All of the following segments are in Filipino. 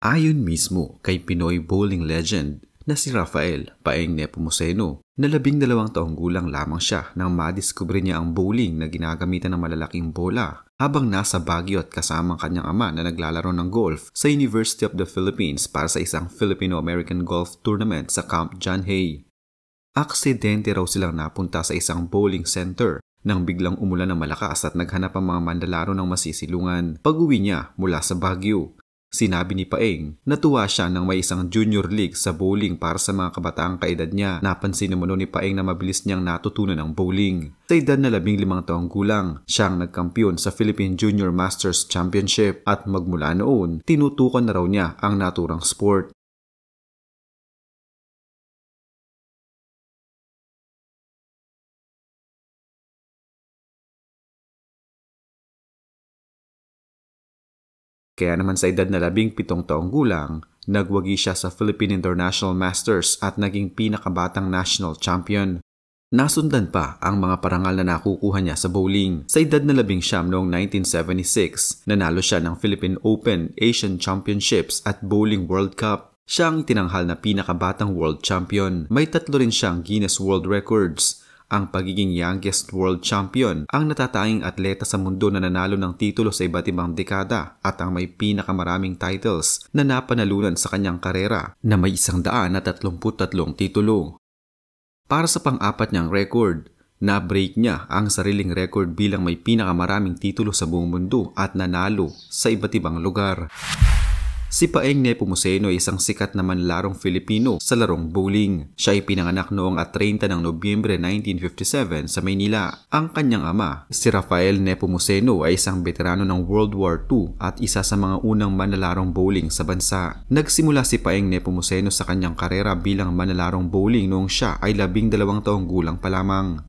Ayon mismo kay Pinoy bowling legend na si Rafael Paeng Nepomuceno na 12 taong gulang lamang siya nang madiskubre niya ang bowling na ginagamitan ng malalaking bola habang nasa Baguio at kasama ang kanyang ama na naglalaro ng golf sa University of the Philippines para sa isang Filipino-American golf tournament sa Camp John Hay. Aksidente raw silang napunta sa isang bowling center nang biglang umulan ng malakas at naghanap ang mga manlalaro ng masisilungan pag-uwi niya mula sa Baguio. Sinabi ni Paeng, natuwa siya nang may isang junior league sa bowling para sa mga kabataang kaedad niya. Napansin naman ni Paeng na mabilis niyang natutunan ang bowling. Sa edad na 15 taong gulang, siyang nagkampiyon sa Philippine Junior Masters Championship at magmula noon, tinutukan na raw niya ang naturang sport. Kaya naman sa edad na 17 taong gulang, nagwagi siya sa Philippine International Masters at naging pinakabatang national champion. Nasundan pa ang mga parangal na nakukuha niya sa bowling. Sa edad na 19 noong 1976, nanalo siya ng Philippine Open, Asian Championships at Bowling World Cup. Siya ang itinanghal na pinakabatang world champion. May 3 rin siyang Guinness World Records. Ang pagiging youngest world champion, ang natatanging atleta sa mundo na nanalo ng titulo sa iba't ibang dekada at ang may pinakamaraming titles na napanalunan sa kanyang karera na may 133 titulo. Para sa pang-apat niyang record, na-break niya ang sariling record bilang may pinakamaraming titulo sa buong mundo at nanalo sa iba't ibang lugar. Si Paeng Nepomuceno ay isang sikat na manlarong Filipino sa larong bowling. Siya ay pinanganak noong 30 ng Nobyembre 1957 sa Maynila. Ang kanyang ama, si Rafael Nepomuceno, ay isang veterano ng World War II at isa sa mga unang manlalarong bowling sa bansa. Nagsimula si Paeng Nepomuceno sa kanyang karera bilang manlalarong bowling noong siya ay 12 taong gulang pa lamang.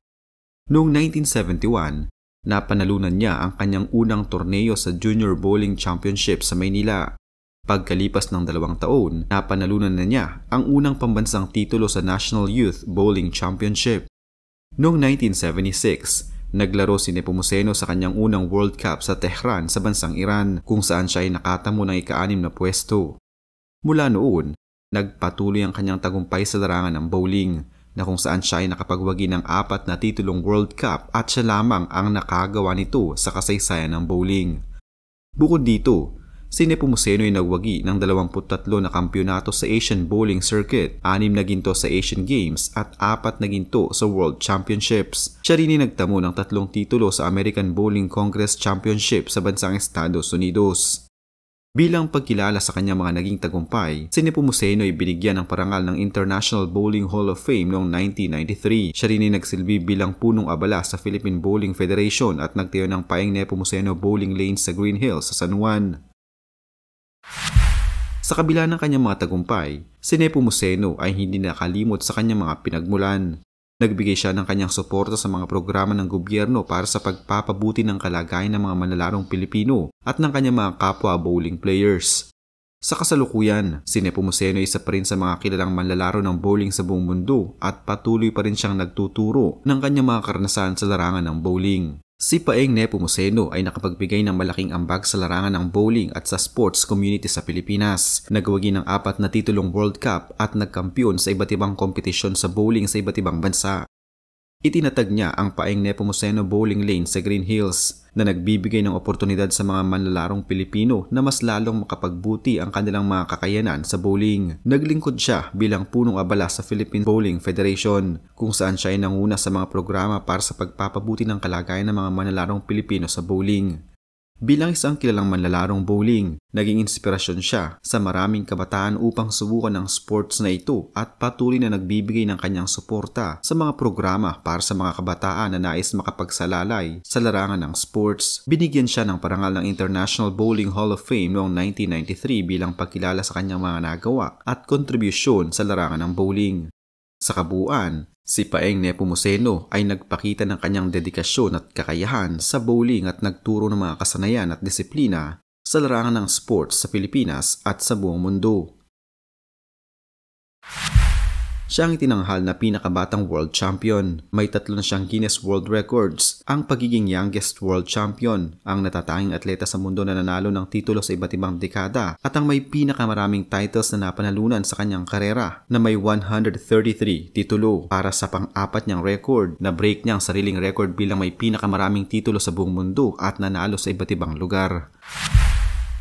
Noong 1971, napanalunan niya ang kanyang unang torneo sa Junior Bowling Championship sa Maynila. Pagkalipas ng 2 taon, napanalunan na niya ang unang pambansang titulo sa National Youth Bowling Championship. Noong 1976, naglaro si Nepomuceno sa kanyang unang World Cup sa Tehran sa bansang Iran kung saan siya ay nakatamo ng ika-6 na pwesto. Mula noon, nagpatuloy ang kanyang tagumpay sa larangan ng bowling na kung saan siya ay nakapagwagi ng 4 na titulong World Cup at siya lamang ang nakagawa nito sa kasaysayan ng bowling. Bukod dito, si Nepomuceno ay nagwagi ng 23 na kampyonato sa Asian Bowling Circuit, 6 na ginto sa Asian Games at 4 na ginto sa World Championships. Siya rin ay nagtamo ng 3 titulo sa American Bowling Congress Championship sa bansang Estados Unidos. Bilang pagkilala sa kanyang mga naging tagumpay, si Nepomuceno ay binigyan ng parangal ng International Bowling Hall of Fame noong 1993. Siya rin ay nagsilbi bilang punong abala sa Philippine Bowling Federation at nagtayo ng Paeng Nepomuceno Bowling Lanes sa Green Hills sa San Juan. Sa kabila ng kanyang mga tagumpay, si Nepomuceno ay hindi nakalimot sa kanyang mga pinagmulan. Nagbigay siya ng kanyang suporta sa mga programa ng gobyerno para sa pagpapabuti ng kalagayan ng mga manlalarong Pilipino at ng kanyang mga kapwa bowling players. Sa kasalukuyan, si Nepomuceno ay isa pa rin sa mga kilalang manlalaro ng bowling sa buong mundo at patuloy pa rin siyang nagtuturo ng kanyang mga karanasan sa larangan ng bowling. Si Paeng Nepomuceno ay nakapagbigay ng malaking ambag sa larangan ng bowling at sa sports community sa Pilipinas. Nagwagi ng 4 na titulong World Cup at nagkampiyon sa iba't ibang kompetisyon sa bowling sa iba't ibang bansa. Itinatag niya ang Paeng Nepomuceno Bowling Lane sa Green Hills na nagbibigay ng oportunidad sa mga manlalarong Pilipino na mas lalong makapagbuti ang kanilang mga kakayanan sa bowling. Naglingkod siya bilang punong abala sa Philippine Bowling Federation kung saan siya ay nanguna sa mga programa para sa pagpapabuti ng kalagayan ng mga manlalarong Pilipino sa bowling. Bilang isang kilalang manlalarong bowling, naging inspirasyon siya sa maraming kabataan upang subukan ang sports na ito at patuloy na nagbibigay ng kanyang suporta sa mga programa para sa mga kabataan na nais makapagsalalay sa larangan ng sports. Binigyan siya ng parangal ng International Bowling Hall of Fame noong 1993 bilang pagkilala sa kanyang mga nagawa at kontribusyon sa larangan ng bowling. Sa kabuuan, si Paeng Nepomuceno ay nagpakita ng kanyang dedikasyon at kakayahan sa bowling at nagturo ng mga kasanayan at disiplina sa larangan ng sports sa Pilipinas at sa buong mundo. Siya ang itinanghal na pinakabatang world champion. May 3 na siyang Guinness World Records, ang pagiging youngest world champion, ang natatanging atleta sa mundo na nanalo ng titulo sa iba't ibang dekada, at ang may pinakamaraming titles na napanalunan sa kanyang karera na may 133 titulo para sa pang-4 niyang record na break niyang sariling record bilang may pinakamaraming titulo sa buong mundo at nanalo sa iba't ibang lugar.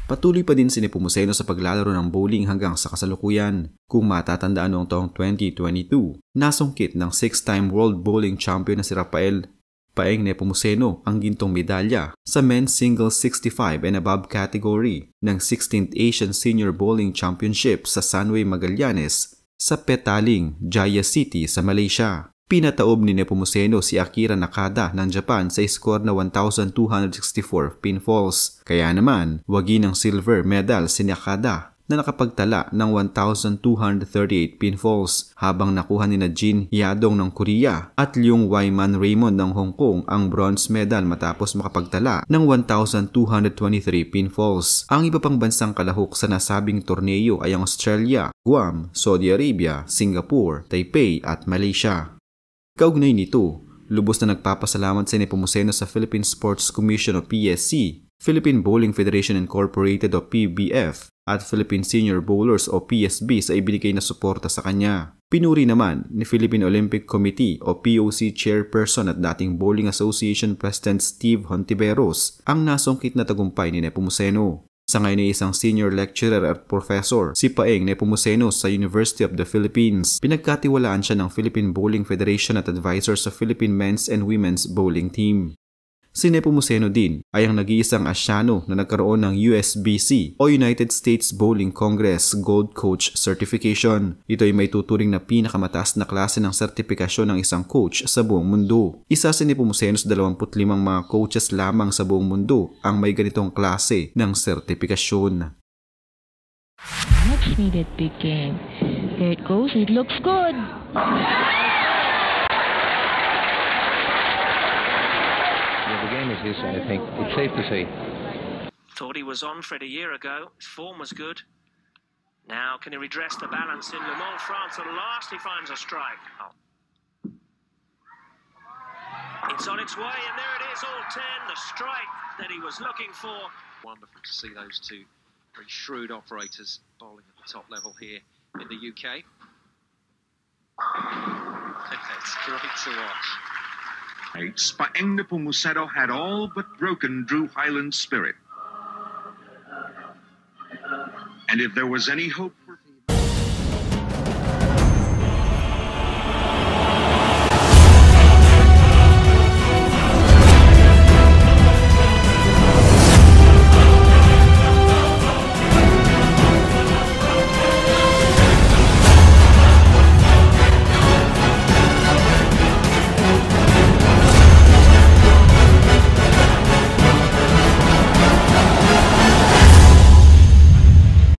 Patuloy pa din si Nepomuceno sa paglalaro ng bowling hanggang sa kasalukuyan. Kung matatandaan noong taong 2022, nasungkit ng 6-time World Bowling Champion na si Rafael Paeng Nepomuceno ang gintong medalya sa men's singles 65 and above category ng 16th Asian Senior Bowling Championship sa Sunway Magallanes sa Petaling, Jaya City sa Malaysia. Pinataob ni Nepomuceno si Akira Nakada ng Japan sa score na 1,264 pinfalls. Kaya naman, wagi ng silver medal si Nakada na nakapagtala ng 1,238 pinfalls, habang nakuha ni Jin Yadong ng Korea at Leung Wai-man Raymond ng Hong Kong ang bronze medal matapos makapagtala ng 1,223 pinfalls. Ang iba pang bansang kalahok sa nasabing torneo ay ang Australia, Guam, Saudi Arabia, Singapore, Taipei at Malaysia. Kaugnay nito, lubos na nagpapasalamat si Nepomuceno sa Philippine Sports Commission o PSC, Philippine Bowling Federation Incorporated o PBF, at Philippine Senior Bowlers o PSB sa ibinigay na suporta sa kanya. Pinuri naman ni Philippine Olympic Committee o POC Chairperson at dating Bowling Association President Steve Hontiveros ang nasungkit na tagumpay ni Nepomuceno. Sa ngayon ay isang senior lecturer at professor si Paeng Nepomuceno sa University of the Philippines. Pinagkatiwalaan siya ng Philippine Bowling Federation at advisor sa Philippine Men's and Women's Bowling Team. Si Nepomuceno din ay ang nag-iisang Asyano na nagkaroon ng USBC o United States Bowling Congress Gold Coach Certification. Ito ay may tuturing na pinakamataas na klase ng sertipikasyon ng isang coach sa buong mundo. Isa si Nepomuceno sa 25 mga coaches lamang sa buong mundo ang may ganitong klase ng sertipikasyon. Much needed big game. There it goes. It looks good. The game is his, I think. It's safe to say. Thought he was on for it a year ago. His form was good. Now, can he redress the balance in Le Mans, France? At last, he finds a strike. Oh. It's on its way, and there it is, all 10. The strike that he was looking for. Wonderful to see those two very shrewd operators bowling at the top level here in the UK. It's great to watch. Paeng Nepomuceno had all but broken Drew Hyland's spirit. And if there was any hope